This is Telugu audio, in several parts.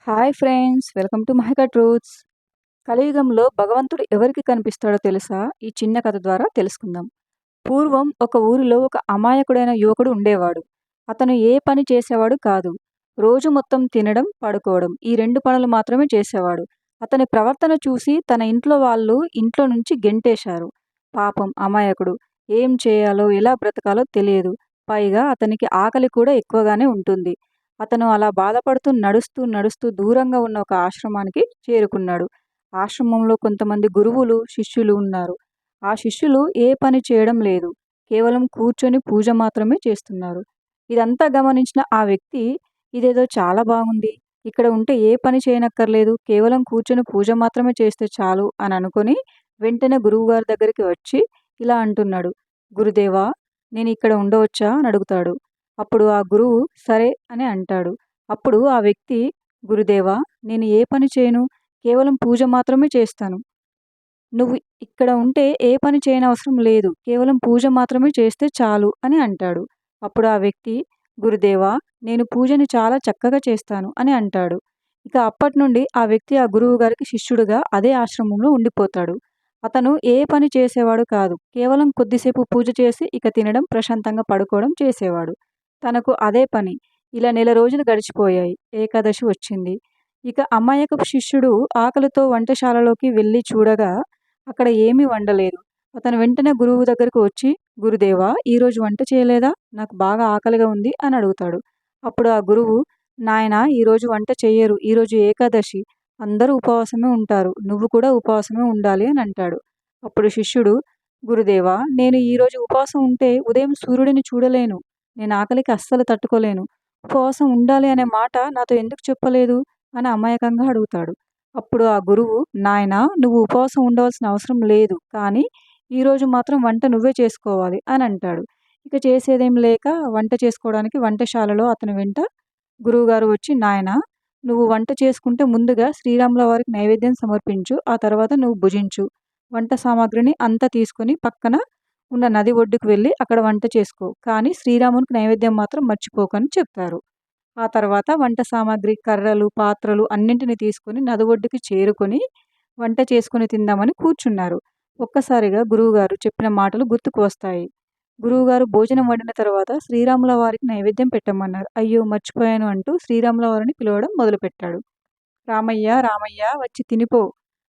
Hi friends, welcome to Mahika truths. కలియుగంలో భగవంతుడు ఎవరికి కనిపిస్తాడో తెలుసా? ఈ చిన్న కథ ద్వారా తెలుసుకుందాం. పూర్వం ఒక ఊరిలో ఒక అమాయకుడైన యువకుడు ఉండేవాడు. అతను ఏ పని చేసేవాడు కాదు. రోజు మొత్తం తినడం, పడుకోవడం ఈ రెండు పనులు మాత్రమే చేసేవాడు. అతని ప్రవర్తన చూసి తన ఇంట్లో వాళ్ళు ఇంట్లో నుంచి గెంటేశారు. పాపం అమాయకుడు. ఏం చేయాలో, ఎలా బ్రతకాలో తెలియదు. పైగా అతనికి ఆకలి కూడా ఎక్కువగానే ఉంటుంది. అతను అలా బాధపడుతూ నడుస్తూ నడుస్తూ దూరంగా ఉన్న ఒక ఆశ్రమానికి చేరుకున్నాడు. ఆశ్రమంలో కొంతమంది గురువులు, శిష్యులు ఉన్నారు. ఆ శిష్యులు ఏ పని చేయడం లేదు. కేవలం కూర్చొని పూజ మాత్రమే చేస్తున్నారు. ఇదంతా గమనించిన ఆ వ్యక్తి, ఇదేదో చాలా బాగుంది. ఇక్కడ ఉంటే ఏ పని చేయనక్కర్లేదు. కేవలం కూర్చొని పూజ మాత్రమే చేస్తే చాలు అని అనుకొని వెంటనే గురువుగారి దగ్గరికి వచ్చి ఇలా అంటున్నాడు. గురుదేవా, నేను ఇక్కడ ఉండవచ్చా అని అడుగుతాడు. అప్పుడు ఆ గురువు సరే అని అంటాడు. అప్పుడు ఆ వ్యక్తి, గురుదేవా, నేను ఏ పని చేయను. కేవలం పూజ మాత్రమే చేస్తాను. నువ్వు ఇక్కడ ఉంటే ఏ పని చేయనవసరం లేదు. కేవలం పూజ మాత్రమే చేస్తే చాలు అని అంటాడు. అప్పుడు ఆ వ్యక్తి, గురుదేవా, నేను పూజని చాలా చక్కగా చేస్తాను అని అంటాడు. ఇక అప్పటినుండి ఆ వ్యక్తి ఆ గురువు గారికి శిష్యుడిగా అదే ఆశ్రమంలో ఉండిపోతాడు. అతను ఏ పని చేసేవాడు కాదు. కేవలం కొద్దిసేపు పూజ చేసి ఇక తినడం, ప్రశాంతంగా పడుకోవడం చేసేవాడు. తనకు అదే పని. ఇలా నెల రోజులు గడిచిపోయాయి. ఏకాదశి వచ్చింది. ఇక అమాయకపు శిష్యుడు ఆకలితో వంటశాలలోకి వెళ్ళి చూడగా అక్కడ ఏమీ వండలేదు. అతను వెంటనే గురువు దగ్గరకు వచ్చి, గురుదేవా, ఈరోజు వంట చేయలేదా? నాకు బాగా ఆకలిగా ఉంది అని అడుగుతాడు. అప్పుడు ఆ గురువు, నాయనా, ఈరోజు వంట చెయ్యరు. ఈరోజు ఏకాదశి. అందరూ ఉపవాసమే ఉంటారు. నువ్వు కూడా ఉపవాసమే ఉండాలి అని అంటాడు. అప్పుడు శిష్యుడు, గురుదేవా, నేను ఈరోజు ఉపవాసం ఉంటే ఉదయం సూర్యుడిని చూడలేను. నేను ఆకలికి అస్సలు తట్టుకోలేను. ఉపవాసం ఉండాలి అనే మాట నాతో ఎందుకు చెప్పలేదు అని అమాయకంగా అడుగుతాడు. అప్పుడు ఆ గురువు, నాయనా, నువ్వు ఉపవాసం ఉండవలసిన అవసరం లేదు. కానీ ఈరోజు మాత్రం వంట నువ్వే చేసుకోవాలి అని అంటాడు. ఇక చేసేదేం లేక వంట చేసుకోవడానికి వంటశాలలో అతని వెంట గురువుగారు వచ్చి, నాయనా, నువ్వు వంట చేసుకుంటే ముందుగా శ్రీరాముల వారికి నైవేద్యం సమర్పించు. ఆ తర్వాత నువ్వు భుజించు. వంట సామాగ్రిని అంతా తీసుకొని పక్కన ఉన్న నది ఒడ్డుకు వెళ్ళి అక్కడ వంట చేసుకో. కానీ శ్రీరామునికి నైవేద్యం మాత్రం మర్చిపోకని చెప్తారు. ఆ తర్వాత వంట సామాగ్రి, కర్రలు, పాత్రలు అన్నింటిని తీసుకొని నది ఒడ్డుకి చేరుకొని వంట చేసుకొని తిందామని కూర్చున్నారు. ఒక్కసారిగా గురువుగారు చెప్పిన మాటలు గుర్తుకు వస్తాయి. గురువుగారు భోజనం వండిన తర్వాత శ్రీరాముల వారికి నైవేద్యం పెట్టమన్నారు. అయ్యో, మర్చిపోయాను అంటూ శ్రీరాముల వారిని పిలవడం మొదలుపెట్టాడు. రామయ్య, రామయ్య, వచ్చి తినిపో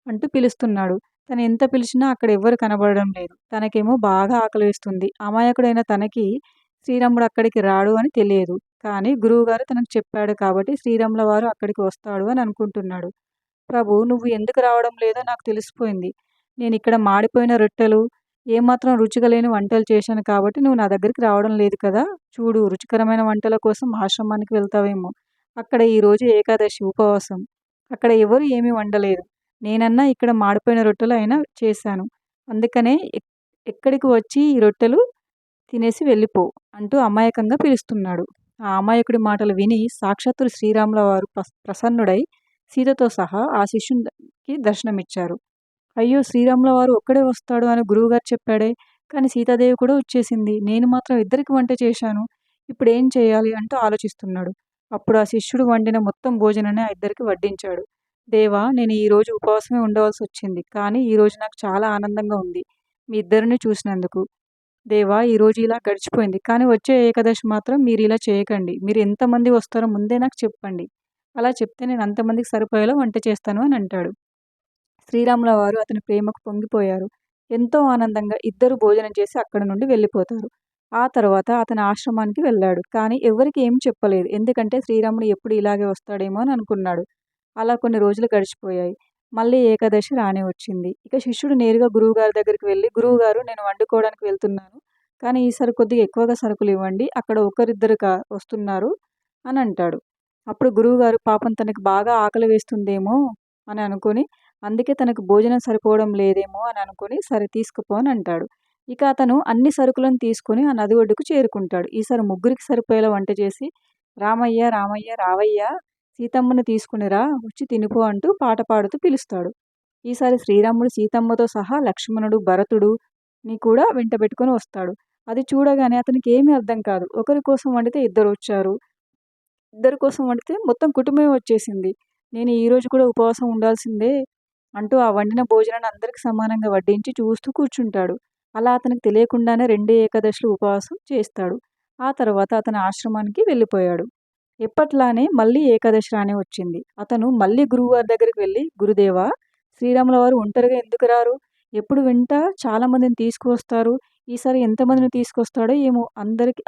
అంటూ పిలుస్తున్నాడు. తను ఎంత పిలిచినా అక్కడ ఎవ్వరు కనబడడం లేదు. తనకేమో బాగా ఆకలివేస్తుంది. అమాయకుడైన తనకి శ్రీరాముడు అక్కడికి రాడు అని తెలియదు. కానీ గురువుగారు తనకు చెప్పాడు కాబట్టి శ్రీరాముల వారు అక్కడికి వస్తాడు అని అనుకుంటున్నాడు. ప్రభు, నువ్వు ఎందుకు రావడం లేదో నాకు తెలిసిపోయింది. నేను ఇక్కడ మాడిపోయిన రొట్టెలు, ఏమాత్రం రుచిగా లేని వంటలు చేశాను కాబట్టి నువ్వు నా దగ్గరికి రావడం లేదు కదా. చూడు, రుచికరమైన వంటల కోసం ఆశ్రమానికి వెళ్తావేమో. అక్కడ ఈరోజు ఏకాదశి ఉపవాసం. అక్కడ ఎవరు ఏమీ వండలేదు. నేనన్నా ఇక్కడ మాడిపోయిన రొట్టెలు అయినా చేశాను. అందుకనే ఎక్కడికి వచ్చి ఈ రొట్టెలు తినేసి వెళ్ళిపో అంటూ అమాయకంగా పిలుస్తున్నాడు. ఆ అమాయకుడి మాటలు విని సాక్షాత్తు శ్రీరాముల వారు ప్రసన్నుడై సీతతో సహా ఆ శిష్యునికి దర్శనమిచ్చారు. అయ్యో, శ్రీరాముల వారు ఒక్కడే వస్తాడు అని గురువుగారు చెప్పాడే, కానీ సీతాదేవి కూడా వచ్చేసింది. నేను మాత్రం ఇద్దరికి వంట చేశాను. ఇప్పుడు ఏం చేయాలి అంటూ ఆలోచిస్తున్నాడు. అప్పుడు ఆ శిష్యుడు వండిన మొత్తం భోజనాన్ని ఆ ఇద్దరికి వడ్డించాడు. దేవా, నేను ఈరోజు ఉపవాసమే ఉండవలసి వచ్చింది. కానీ ఈరోజు నాకు చాలా ఆనందంగా ఉంది మీ ఇద్దరిని చూసినందుకు. దేవా, ఈరోజు ఇలా గడిచిపోయింది. కానీ వచ్చే ఏకాదశి మాత్రం మీరు ఇలా చేయకండి. మీరు ఎంతమంది వస్తారో ముందే నాకు చెప్పండి. అలా చెప్తే నేను అంతమందికి సరిపోయేలా వంట చేస్తాను అని అంటాడు. శ్రీరాముల వారు అతని ప్రేమకు పొంగిపోయారు. ఎంతో ఆనందంగా ఇద్దరు భోజనం చేసి అక్కడి నుండి వెళ్ళిపోతారు. ఆ తర్వాత అతని ఆశ్రమానికి వెళ్ళాడు. కానీ ఎవరికి ఏం చెప్పలేదు. ఎందుకంటే శ్రీరాముడు ఎప్పుడు ఇలాగే వస్తాడేమో అని అనుకున్నాడు. అలా కొన్ని రోజులు గడిచిపోయాయి. మళ్ళీ ఏకాదశి రానే వచ్చింది. ఇక శిష్యుడు నేరుగా గురువుగారి దగ్గరికి వెళ్ళి, గురువుగారు, నేను వండుకోవడానికి వెళ్తున్నాను. కానీ ఈసారి కొద్దిగా ఎక్కువగా సరుకులు ఇవ్వండి. అక్కడ ఒకరిద్దరు వస్తున్నారు అని అంటాడు. అప్పుడు గురువుగారు పాపం తనకి బాగా ఆకలి వేస్తుందేమో అని అనుకొని, అందుకే తనకు భోజనం సరిపోవడం లేదేమో అని అనుకొని, సరే తీసుకుపో అని అంటాడు. ఇక అతను అన్ని సరుకులను తీసుకొని ఆ నది ఒడ్డుకు చేరుకుంటాడు. ఈసారి ముగ్గురికి సరిపోయేలా వంట చేసి, రామయ్య, రామయ్య, రావయ్య, సీతమ్మను తీసుకునిరా, వచ్చి తినిపో అంటూ పాట పాడుతూ పిలుస్తాడు. ఈసారి శ్రీరాముడు సీతమ్మతో సహా లక్ష్మణుడు, భరతుడుని కూడా వెంట పెట్టుకొని వస్తాడు. అది చూడగానే అతనికి ఏమీ అర్థం కాదు. ఒకరి కోసం వండితే ఇద్దరు వచ్చారు. ఇద్దరి కోసం వండితే మొత్తం కుటుంబమే వచ్చేసింది. నేను ఈరోజు కూడా ఉపవాసం ఉండాల్సిందే అంటూ ఆ వండిన భోజనాన్ని అందరికి సమానంగా వడ్డించి చూస్తూ కూర్చుంటాడు. అలా అతనికి తెలియకుండానే 2 ఏకాదశులు ఉపవాసం చేస్తాడు. ఆ తర్వాత అతను ఆశ్రమానికి వెళ్ళిపోయాడు. ఎప్పట్లానే మళ్ళీ ఏకాదశి రానే వచ్చింది. అతను మళ్ళీ గురువుగారి దగ్గరికి వెళ్ళి, "గురుదేవా! శ్రీరాముల వారు ఒంటరిగా ఎందుకు రారు? ఎప్పుడు వెంట చాలామందిని తీసుకువస్తారు. ఈసారి ఎంతమందిని తీసుకొస్తాడో ఏమో!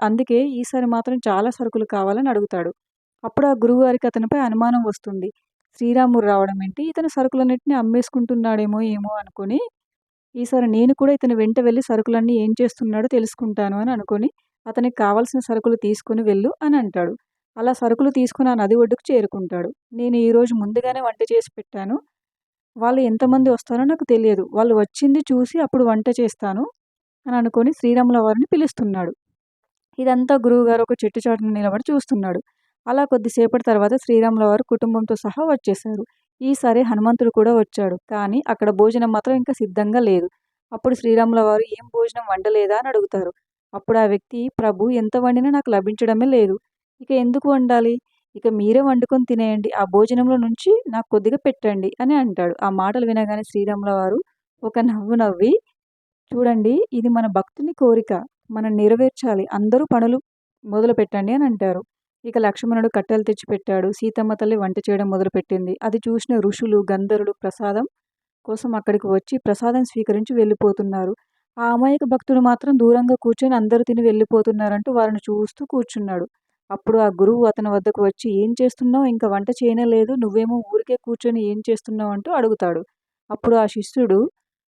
అందుకే ఈసారి మాత్రం చాలా సరుకులు కావాలని అడుగుతాడు. అప్పుడు ఆ గురువుగారికి అతనిపై అనుమానం వస్తుంది. శ్రీరాముడు రావడం ఏంటి? ఇతను సరుకులన్నిటిని అమ్మేసుకుంటున్నాడేమో ఏమో అనుకుని, ఈసారి నేను కూడా ఇతని వెంట వెళ్లి సరుకులన్నీ ఏం చేస్తున్నాడో తెలుసుకుంటాను అని అనుకుని, అతనికి కావాల్సిన సరుకులు తీసుకొని వెళ్ళు అని అంటాడు. అలా సరుకులు తీసుకొని ఆ నది ఒడ్డుకు చేరుకుంటాడు. నేను ఈరోజు ముందుగానే వంట చేసి పెట్టాను. వాళ్ళు ఎంతమంది వస్తారో నాకు తెలియదు. వాళ్ళు వచ్చింది చూసి అప్పుడు వంట చేస్తాను అని అనుకోని శ్రీరాముల వారిని పిలుస్తున్నాడు. ఇదంతా గురువుగారు ఒక చెట్టు చాటున నిలబడి చూస్తున్నాడు. అలా కొద్దిసేపటి తర్వాత శ్రీరాముల వారు కుటుంబంతో సహా వచ్చేశారు. ఈసారి హనుమంతుడు కూడా వచ్చాడు. కానీ అక్కడ భోజనం మాత్రం ఇంకా సిద్ధంగా లేదు. అప్పుడు శ్రీరాముల వారు ఏం భోజనం వండలేదా అని అడుగుతారు. అప్పుడు ఆ వ్యక్తి, ప్రభు ఎంత వండినా నాకు లభించడమే లేదు. ఇక ఎందుకు వండాలి? ఇక మీరే వండుకొని తినేయండి. ఆ భోజనంలో నుంచి నాకు కొద్దిగా పెట్టండి అని అంటాడు. ఆ మాటలు వినగానే శ్రీరాముల వారు ఒక నవ్వు నవ్వి, చూడండి ఇది మన భక్తుని కోరిక. మనం నెరవేర్చాలి. అందరూ పనులు మొదలుపెట్టండి అని అంటారు. ఇక లక్ష్మణుడు కట్టెలు తెచ్చిపెట్టాడు. సీతమ్మ తల్లి వంట చేయడం మొదలుపెట్టింది. అది చూసిన ఋషులు, గంధర్వులు ప్రసాదం కోసం అక్కడికి వచ్చి ప్రసాదం స్వీకరించి వెళ్ళిపోతున్నారు. ఆ అమాయక భక్తుడు మాత్రం దూరంగా కూర్చొని అందరూ తిని వెళ్ళిపోతున్నారంటూ వారిని చూస్తూ కూర్చున్నాడు. అప్పుడు ఆ గురువు అతని వద్దకు వచ్చి, "ఏం చేస్తున్నావు? ఇంకా వంట చేయనేలేదు. నువ్వేమో ఊరికే కూర్చొని ఏం చేస్తున్నావు?" అంటూ అడుగుతాడు. అప్పుడు ఆ శిష్యుడు,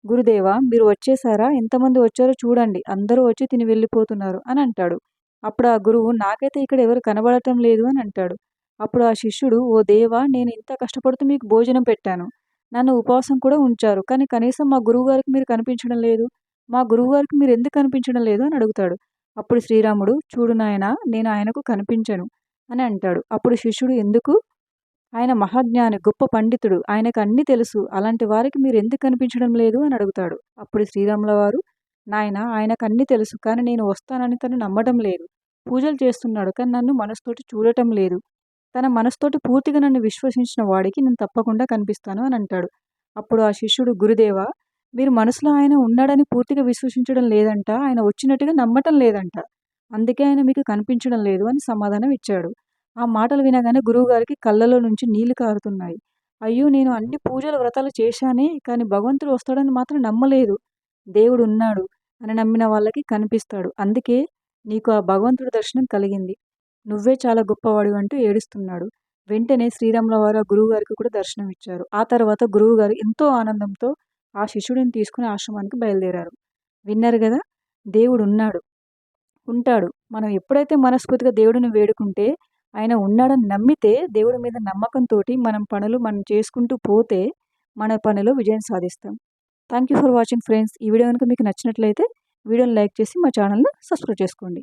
"గురుదేవా! మీరు వచ్చేసారా? ఎంతమంది వచ్చారో చూడండి. అందరూ వచ్చి తిని వెళ్ళిపోతున్నారు" అని అంటాడు. అప్పుడు ఆ గురువు, "నాకైతే ఇక్కడ ఎవరు కనబడటం లేదు" అని అంటాడు. అప్పుడు ఆ శిష్యుడు, "ఓ దేవా! నేను ఇంత కష్టపడుతూ మీకు భోజనం పెట్టాను. నన్ను ఉపవాసం కూడా ఉంచారు. కానీ కనీసం మా గురువుగారికి మీరు కనిపించడం లేదు. మా గురువుగారికి మీరు ఎందుకు కనిపించడం లేదు" అని అడుగుతాడు. అప్పుడు శ్రీరాముడు, "చూడు నాయనా, నేను ఆయనకు కనిపించను" అని అంటాడు. అప్పుడు శిష్యుడు, "ఎందుకు? ఆయన మహాజ్ఞాని, గొప్ప పండితుడు. ఆయనకు అన్నీ తెలుసు. అలాంటి వారికి మీరెందుకు కనిపించడం లేదు" అని అడుగుతాడు. అప్పుడు శ్రీరాముల వారు, "నాయనా, ఆయనకు అన్నీ తెలుసు. కానీ నేను వస్తానని తను నమ్మడం లేదు. పూజలు చేస్తున్నాడు. కానీ నన్ను మనసుతోటి చూడటం లేదు. తన మనసుతోటి పూర్తిగా నన్ను విశ్వసించిన వాడికి నేను తప్పకుండా కనిపిస్తాను" అని అంటాడు. అప్పుడు ఆ శిష్యుడు, "గురుదేవా! మీరు మనసులో ఆయన ఉన్నాడని పూర్తిగా విశ్వసించడం లేదంట. ఆయన వచ్చినట్టుగా నమ్మటం లేదంట. అందుకే ఆయన మీకు కనిపించడం లేదు" అని సమాధానం ఇచ్చాడు. ఆ మాటలు వినగానే గురువుగారికి కళ్ళలో నుంచి నీళ్లు కారుతున్నాయి. అయ్యో! నేను అన్ని పూజలు, వ్రతాలు చేశానే, కానీ భగవంతుడు వస్తాడని మాత్రం నమ్మలేదు. దేవుడు ఉన్నాడు అని నమ్మిన వాళ్ళకి కనిపిస్తాడు. అందుకే నీకు ఆ భగవంతుడి దర్శనం కలిగింది. నువ్వే చాలా గొప్పవాడివి అంటూ ఏడుస్తున్నాడు. వెంటనే శ్రీరాముల వారు ఆ గురువుగారికి కూడా దర్శనం ఇచ్చారు. ఆ తర్వాత గురువుగారు ఎంతో ఆనందంతో ఆ శిష్యుడిని తీసుకుని ఆశ్రమానికి బయలుదేరారు. విన్నారు గదా! దేవుడు ఉన్నాడు, ఉంటాడు. మనం ఎప్పుడైతే మనస్ఫూర్తిగా దేవుడిని వేడుకుంటే, ఆయన ఉన్నాడని నమ్మితే, దేవుడి మీద నమ్మకంతోటి మనం చేసుకుంటూ పోతే, మన పనిలో విజయం సాధిస్తాం. Thank you for watching friends. ఈ వీడియో గనుక మీకు నచ్చినట్లయితే వీడియోని లైక్ చేసి మా ఛానల్‌ని సబ్స్క్రైబ్ చేసుకోండి.